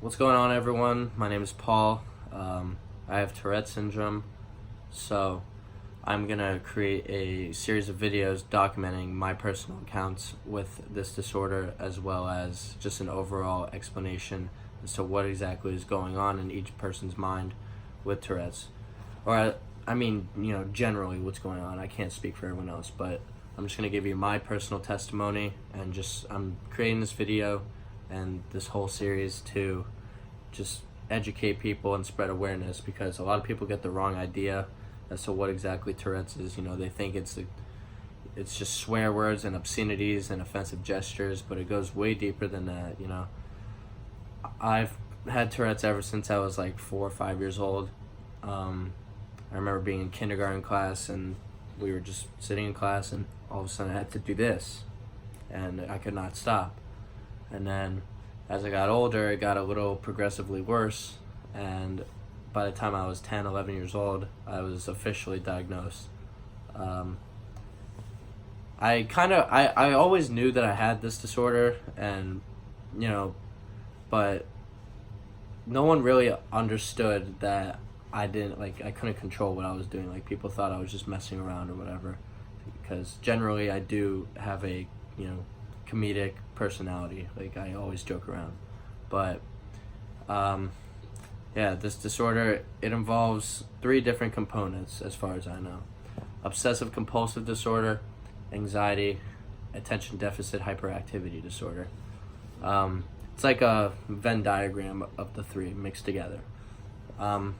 What's going on, everyone? My name is Paul. I have Tourette syndrome, so I'm gonna create a series of videos documenting my personal accounts with this disorder, as well as just an overall explanation as to what exactly is going on in each person's mind with Tourette's. Or, generally what's going on. I can't speak for everyone else, but I'm just gonna give you my personal testimony, and I'm creating this video and this whole series to just educate people and spread awareness, because a lot of people get the wrong idea as to what exactly Tourette's is. They think it's just swear words and obscenities and offensive gestures, but it goes way deeper than that. I've had Tourette's ever since I was like 4 or 5 years old. I remember being in kindergarten class, and we were just sitting in class, and all of a sudden I had to do this, and I could not stop. And then as I got older, it got a little progressively worse, and by the time I was 10, 11 years old, I was officially diagnosed. I always knew that I had this disorder, and but no one really understood that I couldn't control what I was doing. Like, people thought I was just messing around or whatever, because generally I do have a comedic personality. Like, I always joke around. But this disorder, it involves 3 different components as far as I know: obsessive compulsive disorder, anxiety, attention deficit hyperactivity disorder. It's like a Venn diagram of the 3 mixed together. A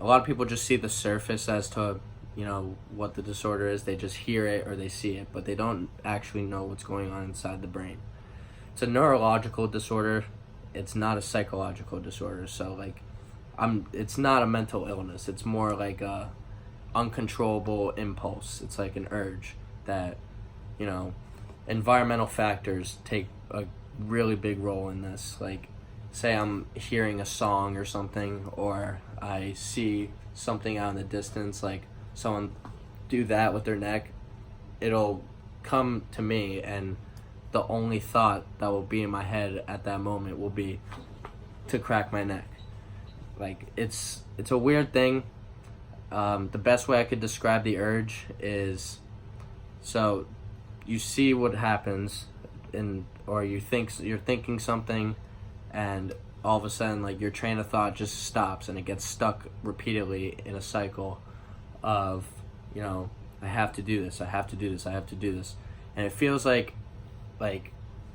lot of people just see the surface as to what the disorder is. They just hear it or they see it, but they don't actually know what's going on inside the brain. It's a neurological disorder. It's not a psychological disorder. So it's not a mental illness. It's more like a uncontrollable impulse. It's like an urge that environmental factors take a really big role in this. Like, say I'm hearing a song or something, or I see something out in the distance, like someone do that with their neck, it'll come to me, and the only thought that will be in my head at that moment will be to crack my neck. Like, it's a weird thing. The best way I could describe the urge is, so you see what happens, or you're thinking something, and all of a sudden, like, your train of thought just stops, and it gets stuck repeatedly in a cycle of, I have to do this, I have to do this, I have to do this. And it feels like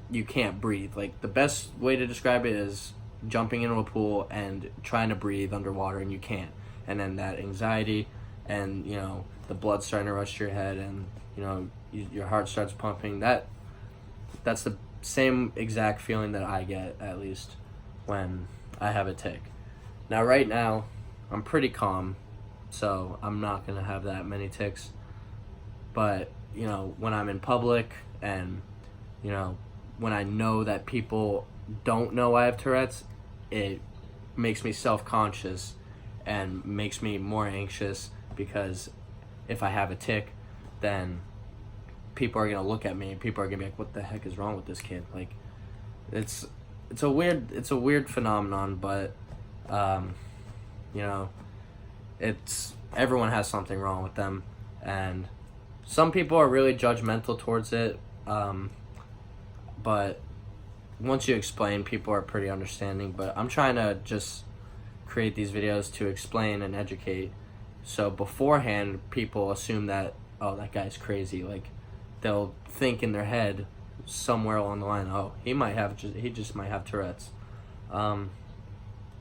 you can't breathe. Like, the best way to describe it is jumping into a pool and trying to breathe underwater, and you can't. And then that anxiety, and, the blood starting to rush to your head, and, your heart starts pumping. That's the same exact feeling that I get, at least, when I have a tic. Now, right now, I'm pretty calm, so I'm not going to have that many tics. But, when I'm in public, and, when I know that people don't know I have Tourette's, it makes me self-conscious and makes me more anxious, because if I have a tic, then people are going to look at me, and people are going to be like, what the heck is wrong with this kid? Like, it's a weird phenomenon, but everyone has something wrong with them, and some people are really judgmental towards it, but once you explain, people are pretty understanding. But I'm trying to just create these videos to explain and educate, so beforehand people assume that, oh, that guy's crazy. Like, they'll think in their head somewhere along the line, oh, he just might have Tourette's.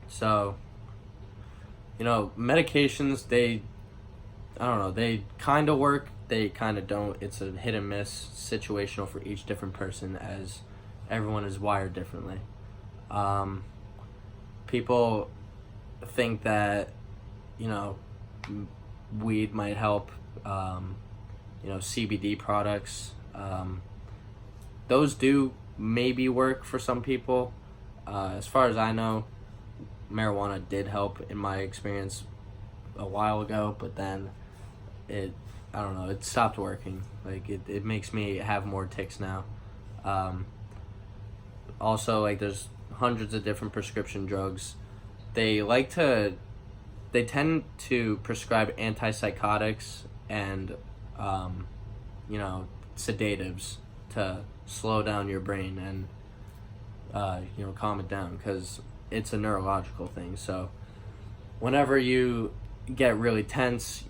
So medications, they kind of work, they kind of don't. It's a hit and miss, situational for each different person, as everyone is wired differently. People think that weed might help, CBD products, those do maybe work for some people. As far as I know, marijuana did help in my experience a while ago, but then it stopped working. Like, it makes me have more tics now. Also, like, there's hundreds of different prescription drugs. They tend to prescribe antipsychotics and sedatives to slow down your brain and calm it down, because it's a neurological thing. So whenever you get really tense,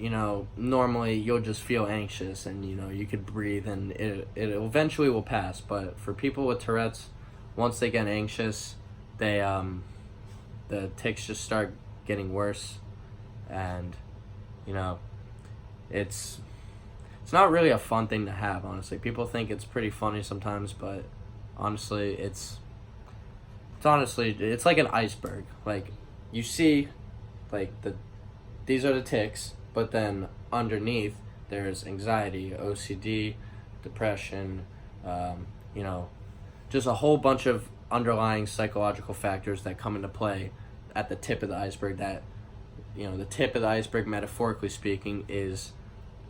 normally you'll just feel anxious, and you could breathe, and it eventually will pass. But for people with Tourette's, once they get anxious, the tics just start getting worse, and it's not really a fun thing to have, honestly. People think it's pretty funny sometimes, but honestly, it's like an iceberg. Like, you see, like, these are the tics, but then underneath there's anxiety, OCD, depression, just a whole bunch of underlying psychological factors that come into play at the tip of the iceberg. That, the tip of the iceberg, metaphorically speaking, is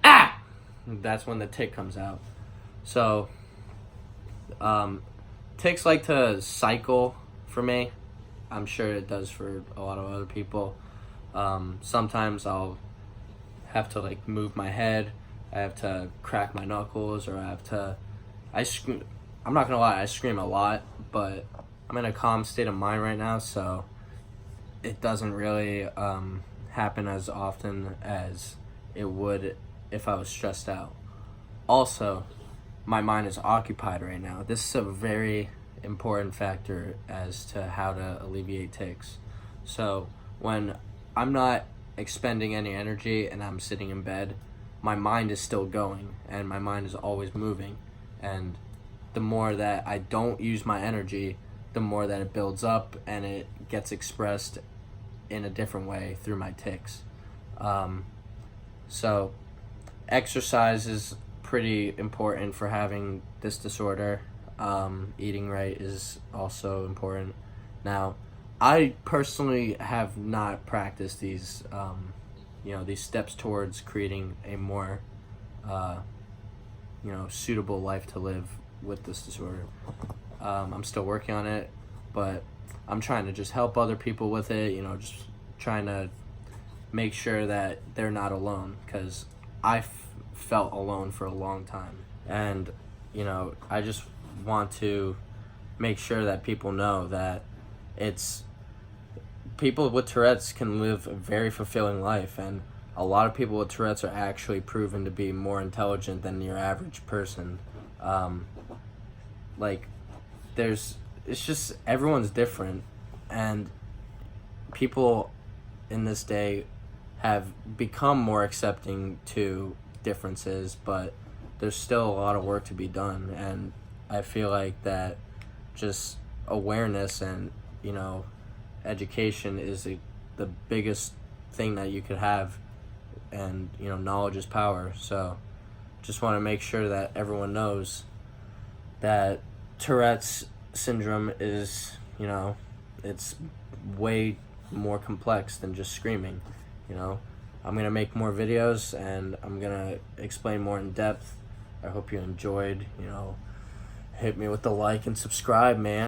that's when the tic comes out. So tics like to cycle for me. I'm sure it does for a lot of other people. Sometimes I'll have to move my head, I have to crack my knuckles, or I scream. I'm not gonna lie, I scream a lot, but I'm in a calm state of mind right now, so it doesn't really happen as often as it would if I was stressed out. Also, my mind is occupied right now. This is a very important factor as to how to alleviate tics. So when I'm not expending any energy and I'm sitting in bed, my mind is still going, and my mind is always moving. And the more that I don't use my energy, the more that it builds up and it gets expressed in a different way through my tics. So exercise is pretty important for having this disorder. Eating right is also important. Now, I personally have not practiced these steps towards creating a more suitable life to live with this disorder. I'm still working on it, but I'm trying to just help other people with it, just trying to make sure that they're not alone, because I felt alone for a long time. And, I just want to make sure that people know that people with Tourette's can live a very fulfilling life, and a lot of people with Tourette's are actually proven to be more intelligent than your average person. It's just, everyone's different, and people in this day have become more accepting to differences, but there's still a lot of work to be done. And I feel like that just awareness and education is the biggest thing that you could have, and knowledge is power. So just want to make sure that everyone knows that Tourette's syndrome is, it's way more complex than just screaming. I'm going to make more videos, and I'm going to explain more in depth. I hope you enjoyed. Hit me with the like and subscribe, man.